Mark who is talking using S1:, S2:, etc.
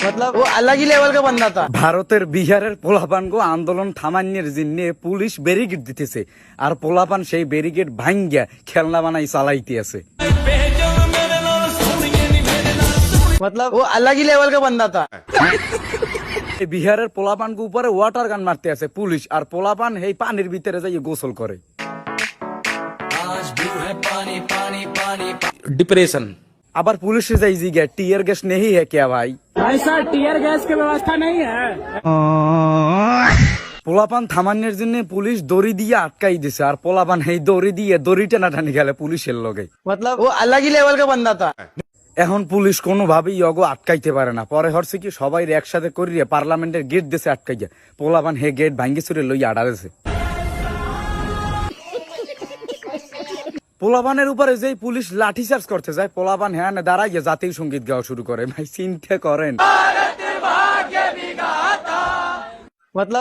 S1: मतलब वो अलग ही लेवल का बंदा था।
S2: ভারতের বিহারের পোলাপানগো আন্দোলন থামান্যের জন্য পুলিশ ব্যারিকেড দিতেছে আর পোলাপান সেই ব্যারিকেড ভাঙ্গিয়া খেলনা বানাই চালাইতে আছে।
S1: मतलब वो अलग ही लेवल का बंदा था।
S2: এই বিহারের পোলাপানকে উপরে ওয়াটার গান মারতে আছে পুলিশ, আর পোলাপান এই পানির ভিতরে যাই গোসল করে।
S3: डिप्रेशन।
S2: আবার পুলিশে যাই জিজ্ঞাসা টিয়ার গ্যাস নেই হ্যাঁ কে ভাই?
S4: ऐसा टीयर गैस की व्यवस्था नहीं है।
S2: পোলাপান থামান্যের জন্য পুলিশ দড়ি দিয়ে আটকাই দিছে, আর পোলাপান এই দড়ি দিয়ে দড়ি টানাটানি গেলে পুলিশের লগে।
S1: मतलब वो अलग ही लेवल का बंदा था।
S2: এখন পুলিশ কোনোভাবেই অগো আটকাইতে পারে না। পরে হচ্ছে কি সবাই একসাথে করিয়ে পার্লামেন্টের গেট দেশে আটকাইয়া পোলাপান হে গেট ভাঙ্গি চুরে লইয়া আড়ালেছে। পোলাপানের উপরে যেই পুলিশ লাঠি চার্জ করতে যায়, পোলাপান হ্যাঁ দাঁড়াইয়া জাতীয় সঙ্গীত গাওয়া শুরু করে। ভাই চিন্তা করেন।
S1: मतलब